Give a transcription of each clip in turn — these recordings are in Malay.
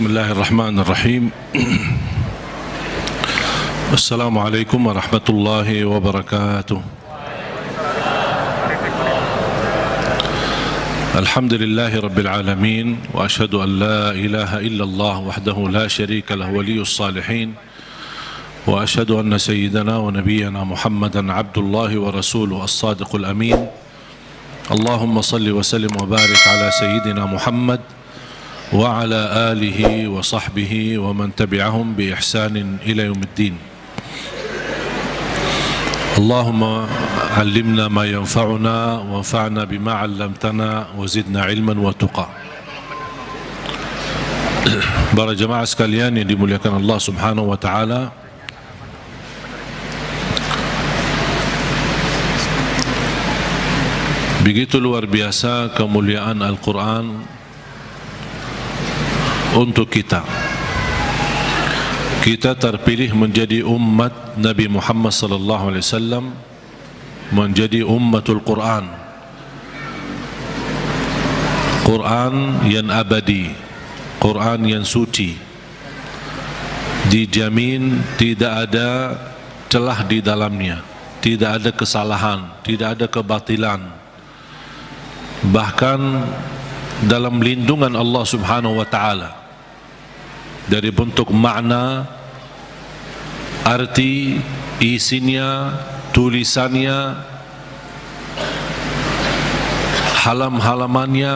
Bismillahirrahmanirrahim. Assalamualaikum warahmatullahi wabarakatuh. Alhamdulillahi rabbil alamin, wa ashhadu an la ilaha illallah wahdahu la syarika lahu waliyus salihin, wa ashhadu anna sayyidana wa nabiyyana Muhammadan abdullahi wa rasuluhu as-sadiqul amin. Allahumma salli wa sallim wa barik ala sayyidina Muhammad wa ala alihi wa sahbihi wa man tabi'ahum bi ihsanin ila yaumiddin. Allahumma allimna ma yanfa'una wa anfa'na bima 'allamtana wa zidna ilman wa tuqa. Para jemaah sekalian yang dimuliakan Allah Subhanahu wa taala, begitu luar biasa kemuliaan Al-Quran untuk kita. Kita terpilih menjadi umat Nabi Muhammad sallallahu alaihi wasallam, menjadi ummatul Quran. Quran yang abadi, Quran yang suci, dijamin tidak ada celah di dalamnya, tidak ada kesalahan, tidak ada kebatilan. Bahkan dalam lindungan Allah Subhanahu wa taala, dari bentuk makna, arti, isinya, tulisannya, halam-halamannya,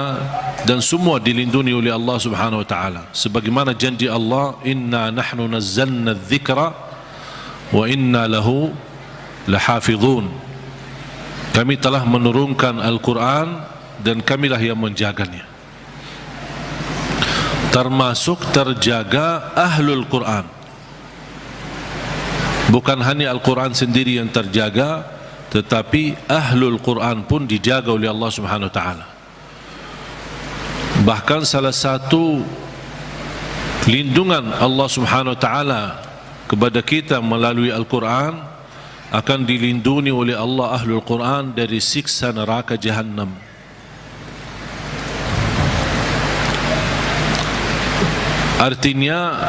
dan semua dilindungi oleh Allah Subhanahu wa taala. Sebagaimana janji Allah, inna nahnu nazzalna dzikra wa inna lahu lahafizun. Kami telah menurunkan Al-Quran dan kamilah yang menjaganya. Termasuk terjaga ahlul Quran. Bukan hanya Al-Quran sendiri yang terjaga, tetapi ahlul Quran pun dijaga oleh Allah Subhanahu wa taala. Bahkan salah satu lindungan Allah Subhanahu wa taala kepada kita melalui Al-Quran, akan dilindungi oleh Allah ahlul Quran dari siksa neraka Jahannam. Artinya,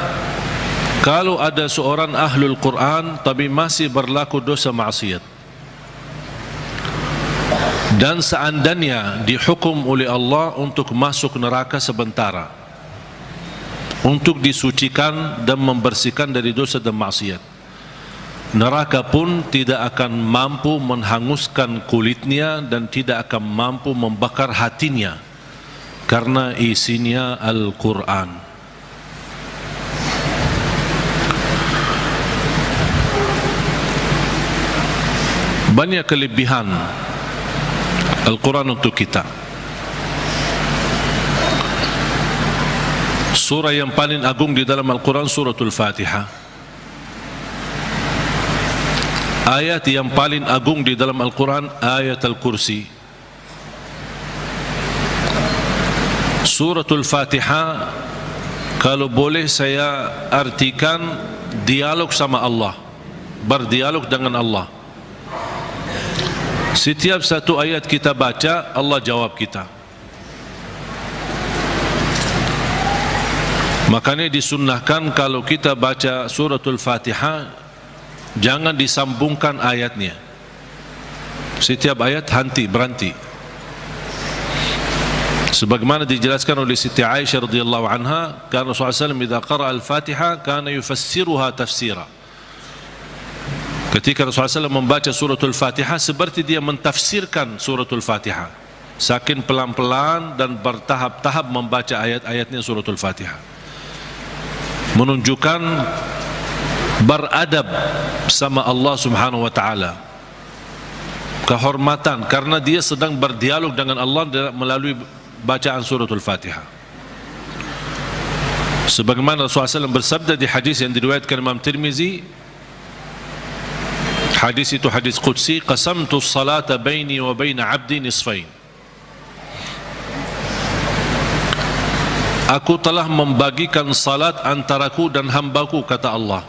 kalau ada seorang ahlul Quran tapi masih berlaku dosa maksiat, dan seandainya dihukum oleh Allah untuk masuk neraka sementara, untuk disucikan dan membersihkan dari dosa dan maksiat, neraka pun tidak akan mampu menghanguskan kulitnya dan tidak akan mampu membakar hatinya, karena isinya Al-Quran. Banyak kelebihan Al-Quran untuk kita. Surah yang paling agung di dalam Al-Quran suratul Fatihah. Ayat yang paling agung di dalam Al-Quran ayat Al-Kursi. Suratul Fatihah, kalau boleh saya artikan dialog sama Allah, berdialog dengan Allah. Setiap satu ayat kita baca, Allah jawab kita. Makanya disunnahkan kalau kita baca suratul Fatihah, jangan disambungkan ayatnya. Setiap ayat berhenti. Sebagaimana dijelaskan oleh Siti Aisyah radhiyallahu anha, karena Rasulullah SAW idza qara'a al-Fatihah kana yufassiruha tafsira. Ketika Rasulullah SAW membaca suratul Fatihah, seperti dia mentafsirkan suratul Fatihah, saking pelan-pelan dan bertahap-tahap membaca ayat-ayatnya suratul Fatihah, menunjukkan beradab sama Allah Subhanahu wa taala, kehormatan, karena dia sedang berdialog dengan Allah melalui bacaan suratul Fatihah. Sebagaimana Rasulullah SAW bersabda di hadis yang diriwayatkan Imam Tirmizi, hadis itu hadis qudsi, qasamtu salata baini wa baina abdi nisfain. Aku telah membagikan salat antaraku dan hambaku, kata Allah,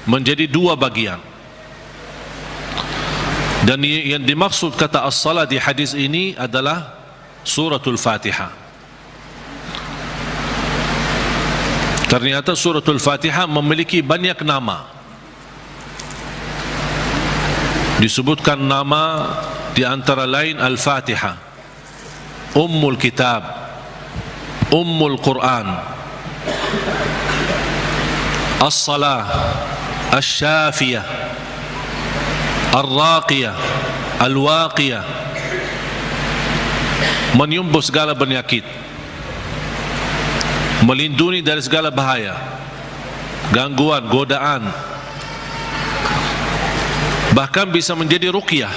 menjadi dua bagian. Dan yang dimaksud kata as-salat di hadis ini adalah suratul Fatihah. Ternyata suratul Fatihah memiliki banyak nama. Disebutkan nama di antara lain Al-Fatihah, Ummul Kitab, Ummul Quran, As-Salah, Asy-Syafiyah, Ar-Raqiyah, Al-Waqiyah, menyembuh segala penyakit, melindungi dari segala bahaya, gangguan, godaan, bahkan bisa menjadi ruqyah.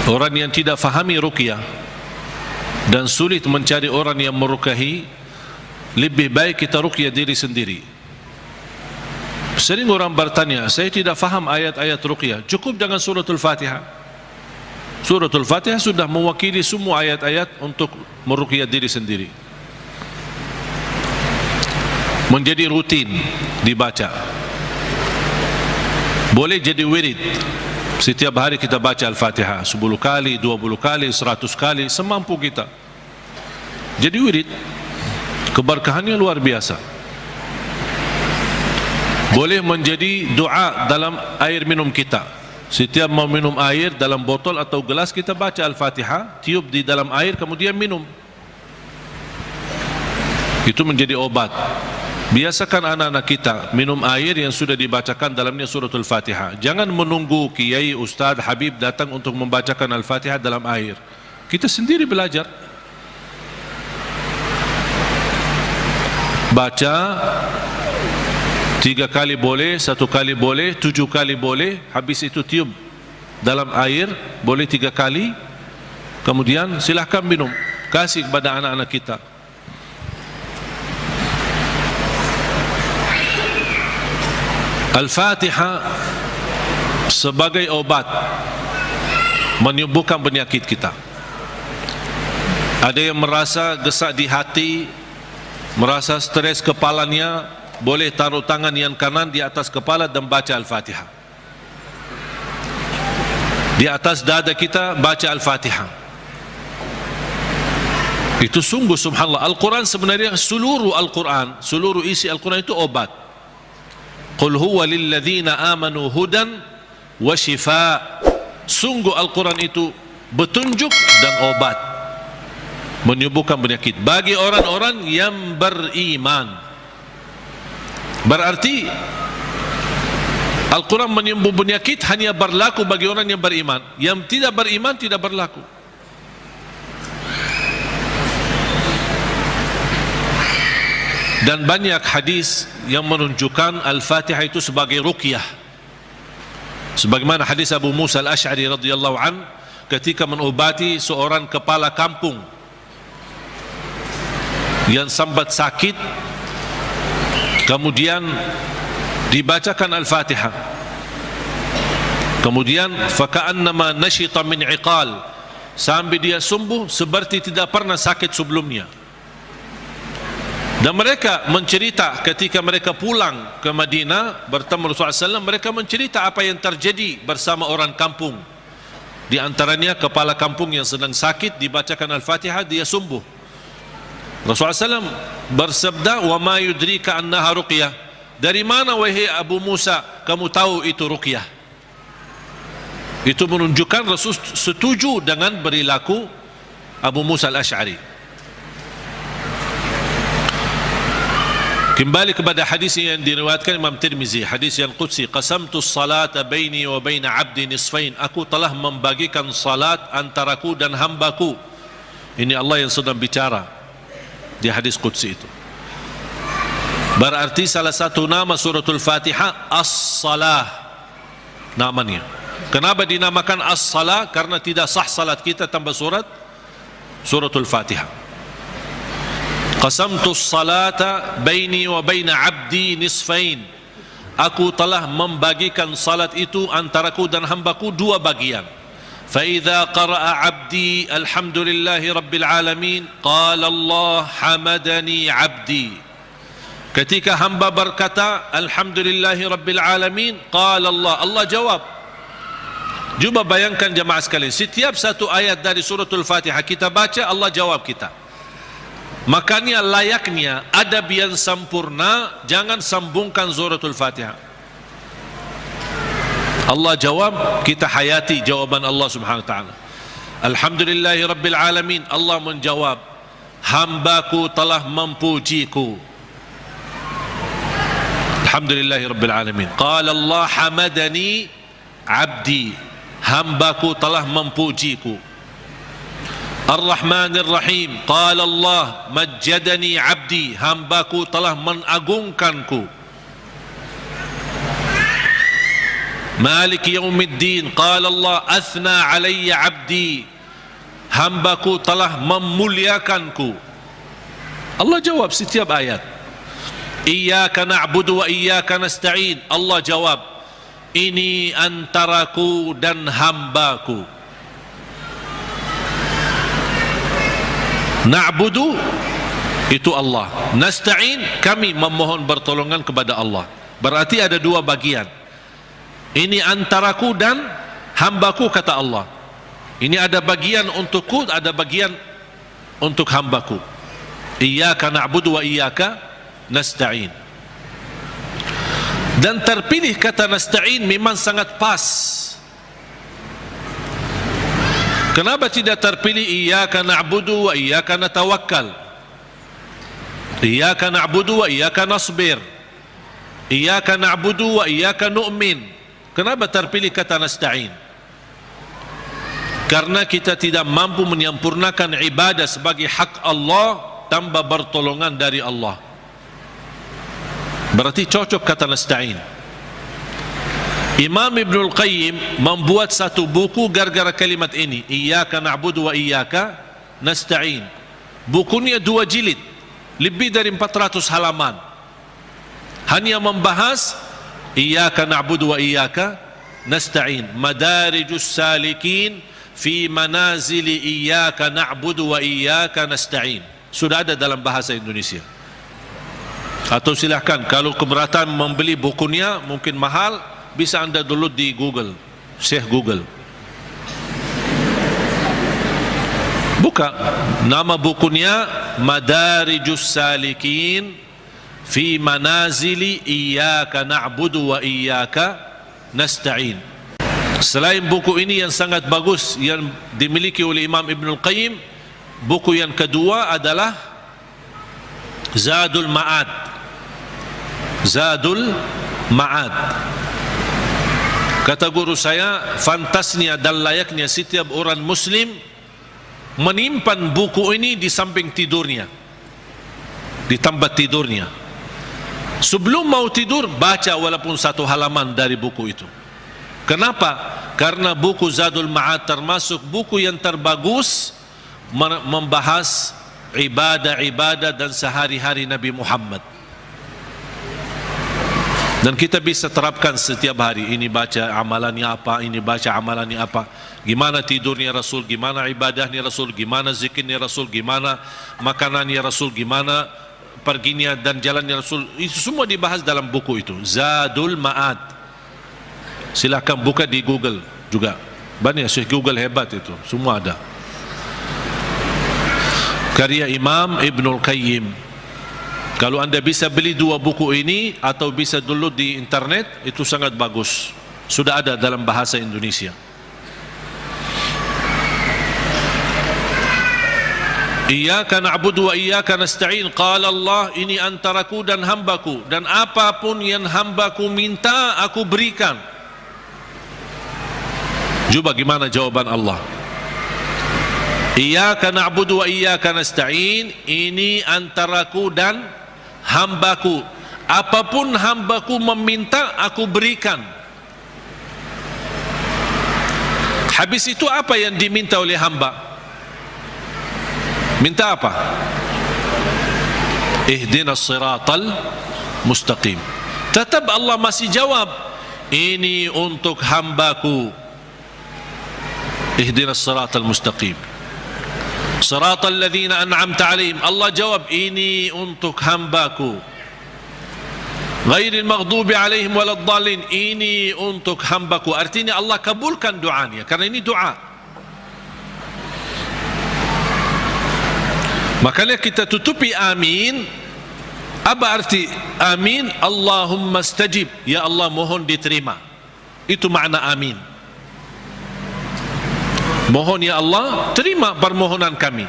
Orang yang tidak fahami ruqyah dan sulit mencari orang yang meruqyahi, lebih baik kita ruqyah diri sendiri. Sering orang bertanya, saya tidak faham ayat-ayat ruqyah, cukup dengan suratul Fatihah. Suratul Fatihah sudah mewakili semua ayat-ayat untuk meruqyah diri sendiri, menjadi rutin dibaca. Boleh jadi wirid, setiap hari kita baca Al-Fatihah 10 kali, 20 kali, 100 kali, semampu kita. Jadi wirid, keberkahannya luar biasa. Boleh menjadi doa dalam air minum kita. Setiap mau minum air dalam botol atau gelas, kita baca Al-Fatihah, tiup di dalam air, kemudian minum. Itu menjadi obat. Biasakan anak-anak kita minum air yang sudah dibacakan dalamnya suratul Fatihah. Jangan menunggu kiai, ustaz, habib datang untuk membacakan Al-Fatihah dalam air. Kita sendiri belajar. Baca 3 kali boleh, 1 kali boleh, 7 kali boleh. Habis itu tiup dalam air, boleh 3 kali. Kemudian silahkan minum. Kasih kepada anak-anak kita. Al-Fatihah sebagai obat menyembuhkan penyakit kita. Ada yang merasa gesak di hati, merasa stres kepalanya, boleh taruh tangan yang kanan di atas kepala dan baca Al-Fatihah. Di atas dada kita baca Al-Fatihah. Itu sungguh subhanallah. Al-Quran sebenarnya seluruh Al-Quran, seluruh isi Al-Quran itu obat. Qul huwa lilladzina amanu hudan wa shifa. Sungguh Al-Quran itu petunjuk dan obat, menyembuhkan penyakit bagi orang-orang yang beriman. Berarti Al-Quran menyembuh penyakit hanya berlaku bagi orang yang beriman. Yang tidak beriman tidak berlaku. Dan banyak hadis yang menunjukkan Al-Fatihah itu sebagai ruqyah. Sebagaimana hadis Abu Musa Al-Asy'ari radhiyallahu an ketika mengobati seorang kepala kampung yang sambat sakit, kemudian dibacakan Al-Fatihah. Kemudian faka'annama nashita min iqal, sampai dia sembuh seperti tidak pernah sakit sebelumnya. Dan mereka mencerita ketika mereka pulang ke Madinah bertemu Rasulullah SAW, mereka mencerita apa yang terjadi bersama orang kampung. Di antaranya kepala kampung yang sedang sakit, dibacakan Al-Fatihah, dia sembuh. Rasulullah SAW bersabda, wa ma yudrika annaha ruqyah. Dari mana wahai Abu Musa kamu tahu itu ruqyah? Itu menunjukkan Rasul setuju dengan perilaku Abu Musa Al-Asy'ari. Kembali kepada hadis yang diriwayatkan Imam Tirmizi, hadis yang qudsi, qasamtu salata baini wa baina abdi nisfain. Aku telah membagikan salat antaraku dan hambaku. Ini Allah yang sedang bicara di hadis qudsi itu. Berarti salah satu nama suratul Fatihah As-Salah namanya. Kenapa dinamakan As-Salah? Karena tidak sah salat kita tanpa suratul Fatihah. Qasamtu salata baini wa baina abdi nisfain. Aku telah membagikan salat itu antaraku dan hambaku 2 bagian. Fa idza qara'a abdi alhamdulillahi rabbil alamin qala Allah hamadani abdi. Ketika hamba berkata alhamdulillahi rabbil alamin qala Allah, Allah jawab. Cuba bayangkan jemaah sekalian, setiap satu ayat dari suratul Fatihah kita baca, Allah jawab kita. Makanya layaknya adab yang sempurna, jangan sambungkan suratul Fatihah. Allah jawab, kita hayati jawaban Allah subhanahu wa ta'ala. Alhamdulillahi rabbil alamin. Allah menjawab, hambaku telah memujiku. Alhamdulillahi rabbil alamin. Qala Allah hamadani abdi, hambaku telah memujiku. Ar-Rahmanir Rahim. Qala Allah majjadani abdi, hambaku telah mengagungkanku. Maliki yaumiddin. Qala Allah athna alayya abdi, hambaku telah memuliakanku. Allah jawab setiap ayat. Iyyaka na'budu wa iyyaka nasta'in. Allah jawab, ini antaraku dan hambaku. Na'budu itu Allah, nasta'in kami memohon pertolongan kepada Allah. Berarti ada dua bagian. Ini antaraku dan hambaku, kata Allah. Ini ada bagian untukku, ada bagian untuk hambaku. Iyyaka na'budu wa iyyaka nasta'in. Dan terpilih kata nasta'in memang sangat pas. Kenapa tidak terpilih iyyaka na'budu wa iyyaka natawakkal? Iyyaka na'budu wa iyyaka nasbir. Iyyaka na'budu wa iyyaka nu'min. Kenapa terpilih kata nasta'in? Karena kita tidak mampu menyempurnakan ibadah sebagai hak Allah tanpa pertolongan dari Allah. Berarti cocok kata nasta'in. Imam Ibnul Qayyim membuat satu buku gara-gara kalimat ini, Iyyaka na'budu wa iyyaka nasta'in. Bukunya 2 jilid, lebih dari 400 halaman, hanya membahas Iyyaka na'budu wa iyyaka nasta'in. Madarijus salikin fi manazili iyyaka na'budu wa iyyaka nasta'in. Sudah ada dalam bahasa Indonesia. Atau silahkan, kalau keberatan membeli bukunya mungkin mahal, bisa anda download di Google, Syekh Google. Buka nama bukunya Madarijus Salikin fi Manazili Iyyaka Na'budu wa Iyyaka Nasta'in. Selain buku ini yang sangat bagus yang dimiliki oleh Imam Ibnul Qayyim, buku yang kedua adalah Zadul Ma'ad. Zadul Ma'ad. Kata guru saya, fantasnya dan layaknya setiap orang muslim menyimpan buku ini di samping tidurnya, di tempat tidurnya. Sebelum mau tidur, baca walaupun 1 halaman dari buku itu. Kenapa? Karena buku Zadul Ma'ad termasuk buku yang terbagus membahas ibadah-ibadah dan sehari-hari Nabi Muhammad. Dan kita bisa terapkan setiap hari. Ini baca amalannya apa, ini baca amalannya apa. Gimana tidurnya Rasul, gimana ibadahnya Rasul, gimana zikirnya Rasul, gimana makanannya Rasul, gimana perginya dan jalannya Rasul. Itu semua dibahas dalam buku itu, Zadul Ma'ad. Silahkan buka di Google juga. Banyak Syekh Google hebat itu, semua ada. Karya Imam Ibnul Qayyim. Kalau anda bisa beli 2 buku ini atau bisa download di internet, itu sangat bagus. Sudah ada dalam bahasa Indonesia. Iyyaka na'budu wa iyyaka nasta'in. Qala Allah, ini antaraku dan hambaku, dan apapun yang hambaku minta aku berikan. Coba gimana jawaban Allah. Iyyaka na'budu wa iyyaka nasta'in, ini antaraku dan hambaku, apapun hambaku meminta aku berikan. Habis itu apa yang diminta oleh hamba? Minta apa? Ihdinas siratal mustaqim. Tetap Allah masih jawab, ini untuk hambaku. Ihdinas siratal mustaqim, siratal ladzina an'amta alaihim. Allah jawab, ini untuk hambaku. Ghairil maghdubi alaihim waladdallin, ini untuk hambaku. Artinya Allah kabulkan doanya, karena ini doa. Makanya kita tutupi amin. Apa arti amin? Allahumma stajib, ya Allah mohon diterima. Itu makna amin. Mohon ya Allah, terima permohonan kami.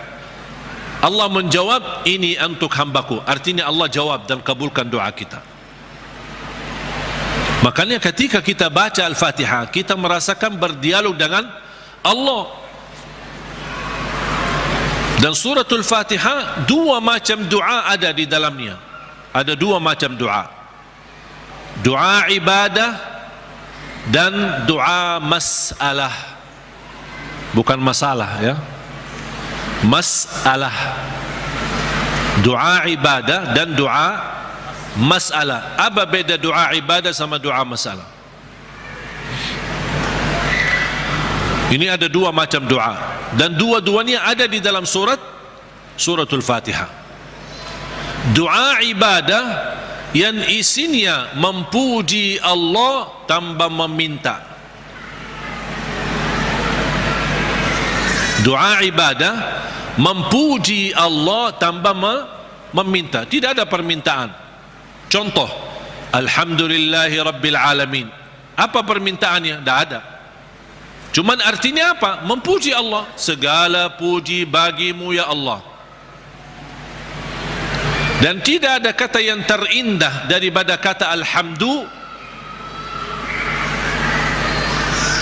Allah menjawab, ini untuk hambaku. Artinya Allah jawab dan kabulkan doa kita. Makanya ketika kita baca Al-Fatihah, kita merasakan berdialog dengan Allah. Dan suratul Fatihah, dua macam doa ada di dalamnya. Ada dua macam doa. Doa ibadah dan doa masalah. Bukan masalah ya. Masalah. Doa ibadah dan doa masalah. Apa beda doa ibadah sama doa masalah? Ini ada dua macam doa, dan dua-duanya ada di dalam suratul Fatihah. Doa ibadah yang isinya memuji Allah tanpa meminta. Doa ibadah memuji Allah tanpa meminta, tidak ada permintaan. Contoh, Alhamdulillahi Rabbil Alamin. Apa permintaannya? Tidak ada. Cuman artinya apa? Memuji Allah. Segala puji bagimu ya Allah. Dan tidak ada kata yang terindah daripada kata Alhamdu,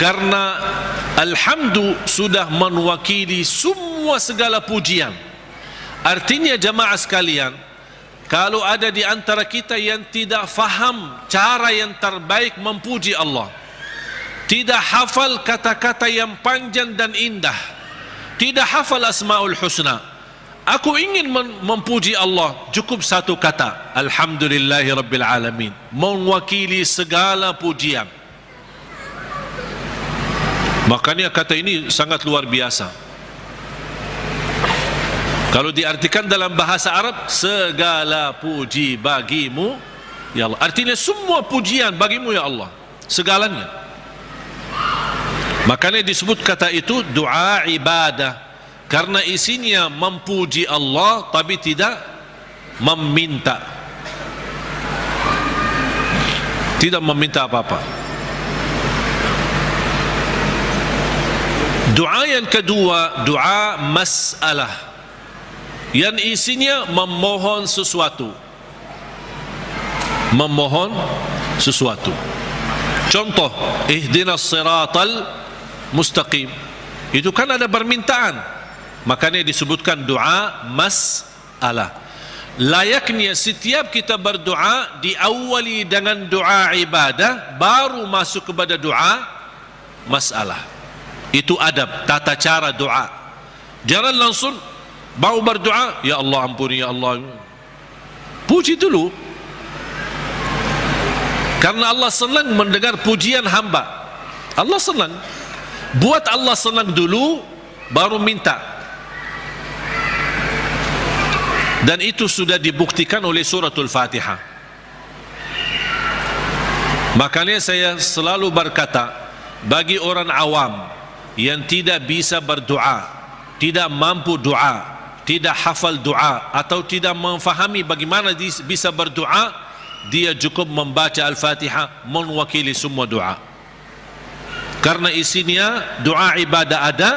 karena Alhamdu sudah mewakili semua segala pujian. Artinya jamaah sekalian, kalau ada di antara kita yang tidak faham cara yang terbaik memuji Allah, tidak hafal kata-kata yang panjang dan indah, tidak hafal Asmaul Husna, aku ingin memuji Allah, cukup satu kata, Alhamdulillahi Rabbil Alamin, mewakili segala pujian. Makanya kata ini sangat luar biasa. Kalau diartikan dalam bahasa Arab, segala puji bagimu ya Allah, artinya semua pujian bagimu ya Allah, segalanya. Makanya disebut kata itu doa ibadah, karena isinya memuji Allah tapi tidak meminta, tidak meminta apa-apa. Doa yang kedua, doa masalah, yang isinya memohon sesuatu. Memohon sesuatu. Contoh, ihdinas siratal mustaqim. Itu kan ada permintaan. Makanya disebutkan doa masalah. Layaknya setiap kita berdoa diawali dengan doa ibadah, baru masuk kepada doa masalah. Itu adab, tata cara doa. Jangan langsung mau berdoa, ya Allah ampuni ya Allah. Puji dulu, karena Allah senang mendengar pujian hamba. Allah senang. Buat Allah senang dulu, baru minta. Dan itu sudah dibuktikan oleh suratul Fatihah. Makanya saya selalu berkata, bagi orang awam yang tidak bisa berdoa, tidak mampu doa, tidak hafal doa, atau tidak memfahami bagaimana bisa berdoa, dia cukup membaca Al-Fatihah mewakili semua doa. Karena isinya doa ibadah ada,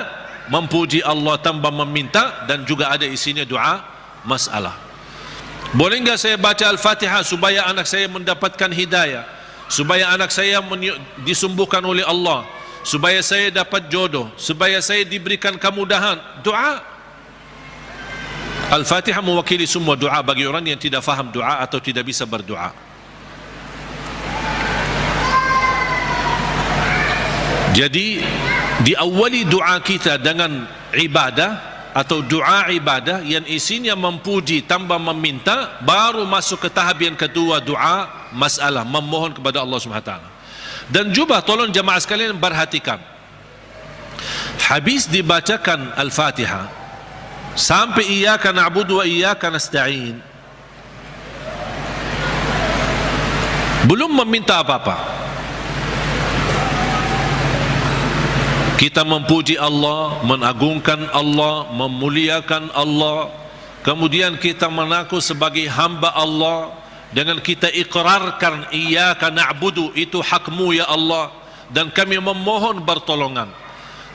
memuji Allah tanpa meminta, dan juga ada isinya doa masalah. Boleh enggak saya baca Al-Fatihah supaya anak saya mendapatkan hidayah, supaya anak saya disembuhkan oleh Allah, supaya saya dapat jodoh, supaya saya diberikan kemudahan? Doa. Al-Fatihah mewakili semua doa bagi orang yang tidak faham doa atau tidak bisa berdoa. Jadi diawali doa kita dengan ibadah atau doa ibadah yang isinya memuji tanpa meminta, baru masuk ke tahap yang kedua, doa masalah, memohon kepada Allah Subhanahu wa taala. Dan juga tolong jamaah sekalian perhatikan, habis dibacakan Al-Fatihah sampai iyyaka na'budu wa iyyaka nasta'in, belum meminta apa-apa. Kita memuji Allah, mengagungkan Allah, memuliakan Allah, kemudian kita mengaku sebagai hamba Allah dengan kita ikrarkan iyyaka na'budu, itu hakmu ya Allah, dan kami memohon pertolongan.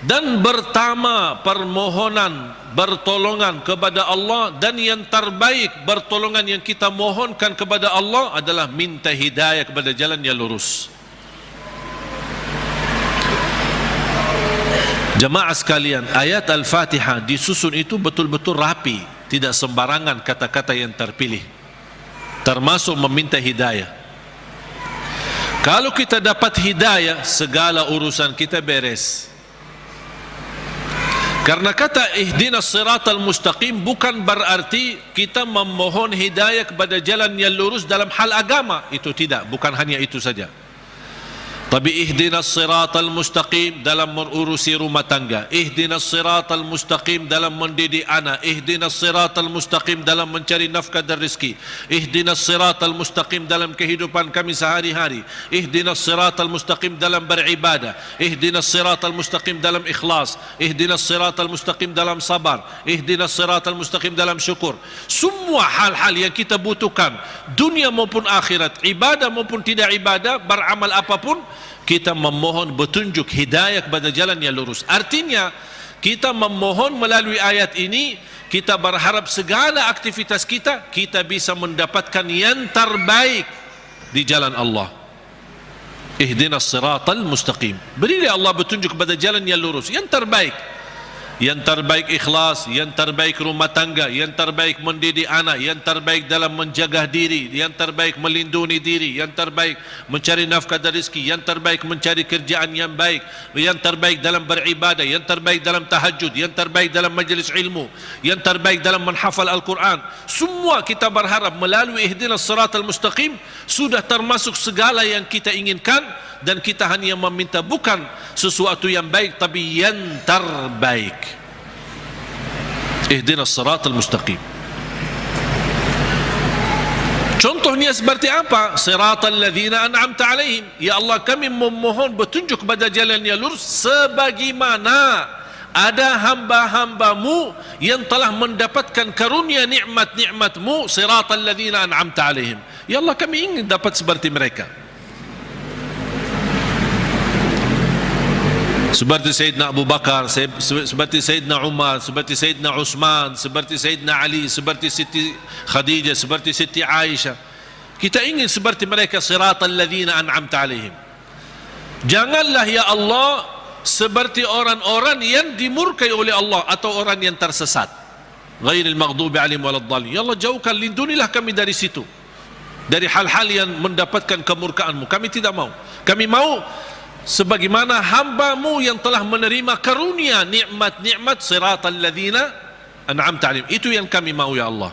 Dan pertama permohonan pertolongan kepada Allah, dan yang terbaik pertolongan yang kita mohonkan kepada Allah adalah minta hidayah kepada jalan yang lurus. Jemaah sekalian, ayat Al-Fatihah disusun itu betul-betul rapi, tidak sembarangan kata-kata yang terpilih, termasuk meminta hidayah. Kalau kita dapat hidayah, segala urusan kita beres. Karena kata ihdinas siratal mustaqim bukan berarti kita memohon hidayah kepada jalan yang lurus dalam hal agama, itu tidak, bukan hanya itu saja. Tapi ihdinas siratal mustaqim dalam mengurusi rumah tangga, ihdinas siratal mustaqim dalam mendidik anak, ihdinas siratal mustaqim dalam mencari nafkah dan rezeki, ihdinas siratal mustaqim dalam kehidupan kami sehari-hari, ihdinas siratal mustaqim dalam beribadah, ihdinas siratal mustaqim dalam ikhlas, ihdinas siratal mustaqim dalam sabar, ihdinas siratal mustaqim dalam syukur. Semua hal-hal yang kita butuhkan, dunia maupun akhirat, ibadah maupun tidak ibadah, beramal apapun, kita memohon petunjuk hidayah kepada jalan yang lurus. Artinya kita memohon melalui ayat ini, kita berharap segala aktivitas kita bisa mendapatkan yang terbaik di jalan Allah. Ihdinas siratal mustaqim, berilah Allah petunjuk kepada jalan yang lurus, yang terbaik. Yang terbaik ikhlas, yang terbaik rumah tangga, yang terbaik mendidik anak, yang terbaik dalam menjaga diri, yang terbaik melindungi diri, yang terbaik mencari nafkah dan rezeki, yang terbaik mencari kerjaan yang baik, yang terbaik dalam beribadah, yang terbaik dalam tahajud, yang terbaik dalam majlis ilmu, yang terbaik dalam menghafal Al-Quran. Semua kita berharap melalui ihdinas siratal mustaqim sudah termasuk segala yang kita inginkan, dan kita hanya meminta bukan sesuatu yang baik tapi yang terbaik. Ihdinas siratal mustaqim. Contohnya seperti apa? Siratal ladzina an'amta alaihim. Ya Allah, kami memohon petunjuk kepada jalan yang lurus sebagaimana ada hamba-hambamu yang telah mendapatkan karunia nikmat-nikmatmu. Siratal ladzina an'amta alaihim. Ya Allah, kami ingin dapat seperti mereka. Seperti Sayyidina Abu Bakar, seperti Sayyidina Umar, seperti Sayyidina Utsman, seperti Sayyidina Ali, seperti Siti Khadijah, seperti Siti Aisyah. Kita ingin seperti mereka, siratal ladzina an'amta alaihim. Janganlah ya Allah seperti orang-orang yang dimurkai oleh Allah atau orang yang tersesat. Ghairil maghdubi alaihim waladdallin. Ya Allah, jauhkan, lindungilah kami dari situ, dari hal-hal yang mendapatkan kemurkaan-Mu. Kami tidak mau. Kami mau sebagaimana hamba-Mu yang telah menerima karunia nikmat-nikmat, siratal ladzina an'amta alaihim. Itu yang kami mau ya Allah.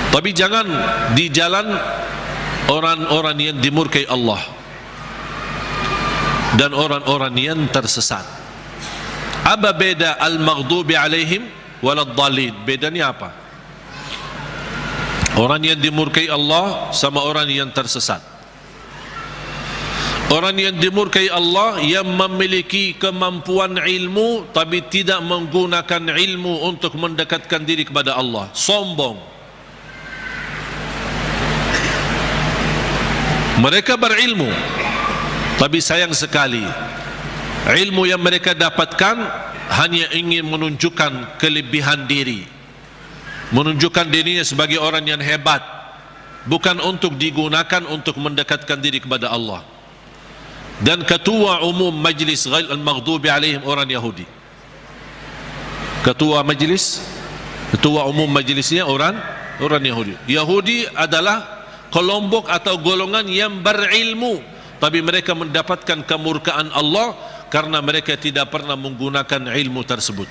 Tapi jangan di jalan orang-orang yang dimurkai Allah dan orang-orang yang tersesat. Apa beda al-maghdubi alaihim waladdallin? Bedanya apa? Orang yang dimurkai Allah sama orang yang tersesat. Orang yang dimurkai Allah yang memiliki kemampuan ilmu tapi tidak menggunakan ilmu untuk mendekatkan diri kepada Allah, sombong. Mereka berilmu tapi sayang sekali ilmu yang mereka dapatkan hanya ingin menunjukkan kelebihan diri, menunjukkan dirinya sebagai orang yang hebat, bukan untuk digunakan untuk mendekatkan diri kepada Allah. Dan ketua umum majlis al-maghdubi alaihim orang Yahudi. Ketua umum majlisnya orang Yahudi. Yahudi adalah kelompok atau golongan yang berilmu, tapi mereka mendapatkan kemurkaan Allah karena mereka tidak pernah menggunakan ilmu tersebut.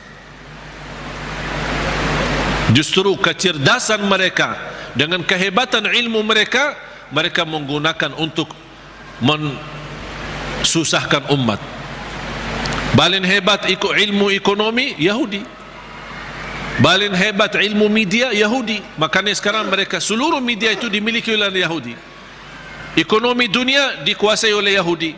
Justru kecerdasan mereka dengan kehebatan ilmu mereka, mereka menggunakan untuk susahkan umat. Paling hebat ilmu ekonomi Yahudi, paling hebat ilmu media Yahudi. Makanya sekarang mereka seluruh media itu dimiliki oleh Yahudi. Ekonomi dunia dikuasai oleh Yahudi.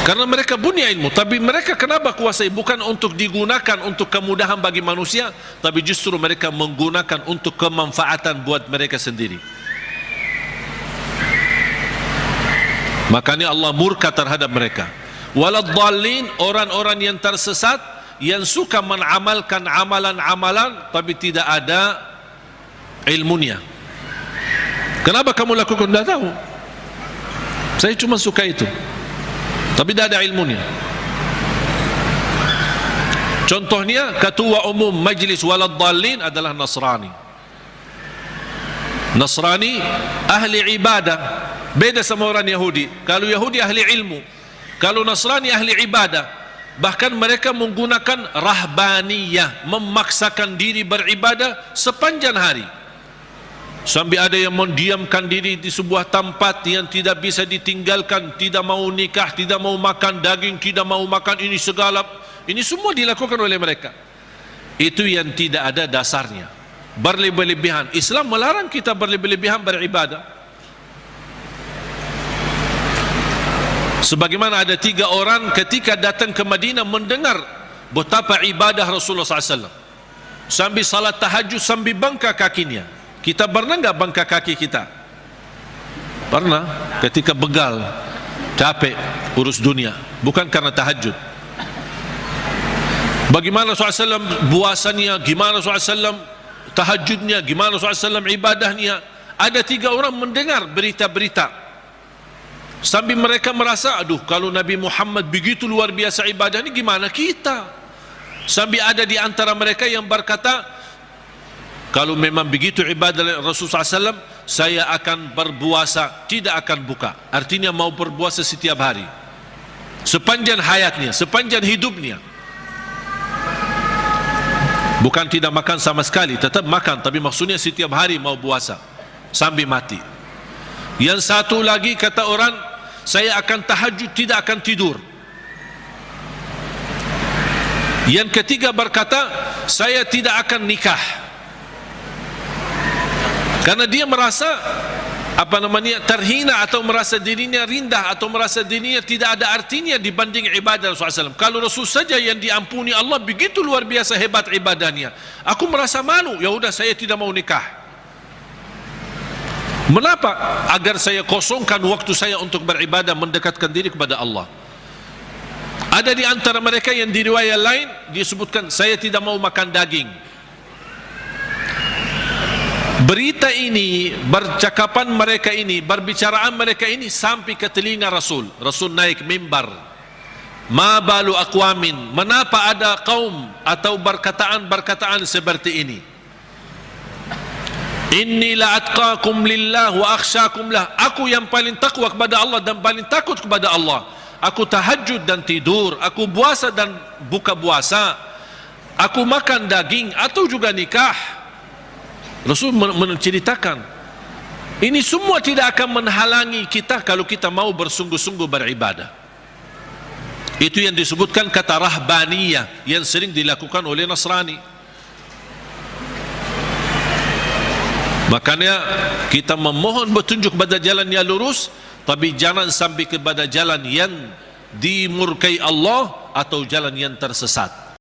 Karena mereka punya ilmu, tapi mereka kenapa kuasai? Bukan untuk digunakan untuk kemudahan bagi manusia, tapi justru mereka menggunakan untuk kemanfaatan buat mereka sendiri. Makanya Allah murka terhadap mereka. Waladhdallin, orang-orang yang tersesat, yang suka mengamalkan amalan-amalan tapi tidak ada ilmunya. Kenapa kamu lakukan? Tidak tahu. Saya cuma suka itu, tapi tidak ada ilmunya. Contohnya, ketua umum majlis Waladhdallin adalah Nasrani. Nasrani ahli ibadah, beda sama orang Yahudi. Kalau Yahudi ahli ilmu, kalau Nasrani ahli ibadah. Bahkan mereka menggunakan rahbaniyah, memaksakan diri beribadah sepanjang hari. Sampai ada yang mendiamkan diri di sebuah tempat yang tidak bisa ditinggalkan, tidak mau nikah, tidak mau makan daging, tidak mau makan ini segala. Ini semua dilakukan oleh mereka. Itu yang tidak ada dasarnya, berlebih-lebihan. Islam melarang kita berlebih-lebihan beribadah. Sebagaimana ada 3 orang ketika datang ke Madinah mendengar betapa ibadah Rasulullah SAW, sambil salat tahajud, sambil bangka kakinya. Kita pernah enggak bangka kaki kita? Pernah, ketika begal, capek urus dunia, bukan karena tahajud. Bagaimana SAW puasanya, gimana SAW tahajudnya, gimana SAW ibadahnya. Ada 3 orang mendengar berita-berita, sambil mereka merasa, aduh, kalau Nabi Muhammad begitu luar biasa ibadah ini, gimana kita? Sambil ada di antara mereka yang berkata, kalau memang begitu ibadah Rasulullah SAW, saya akan berpuasa, tidak akan buka. Artinya mau berpuasa setiap hari, sepanjang hayatnya, sepanjang hidupnya. Bukan tidak makan sama sekali, tetap makan, tapi maksudnya setiap hari mau puasa sampai mati. Yang satu lagi kata orang, saya akan tahajud, tidak akan tidur. Yang ketiga berkata, saya tidak akan nikah. Karena dia merasa terhina, atau merasa dirinya rendah, atau merasa dirinya tidak ada artinya dibanding ibadah Rasulullah SAW. Kalau Rasul saja yang diampuni Allah begitu luar biasa hebat ibadahnya, aku merasa malu, ya udah saya tidak mau nikah. Mengapa? Agar saya kosongkan waktu saya untuk beribadah, mendekatkan diri kepada Allah. Ada di antara mereka yang di riwayat lain disebutkan, saya tidak mau makan daging. Berita ini, bercakapan mereka ini, berbicaraan mereka ini sampai ke telinga Rasul. Rasul naik mimbar. Ma balu aqwamin, menapa ada kaum atau berkataan seperti ini? Inni la atqakum lillah wa akhsyakum lah. Aku yang paling takwa kepada Allah dan paling takut kepada Allah. Aku tahajud dan tidur, aku puasa dan buka puasa, aku makan daging atau juga nikah. Rasul menceritakan ini semua tidak akan menghalangi kita kalau kita mau bersungguh-sungguh beribadah. Itu yang disebutkan kata rahbaniyah yang sering dilakukan oleh Nasrani. Makanya kita memohon petunjuk pada jalan yang lurus, tapi jangan sampai kepada jalan yang dimurkai Allah atau jalan yang tersesat.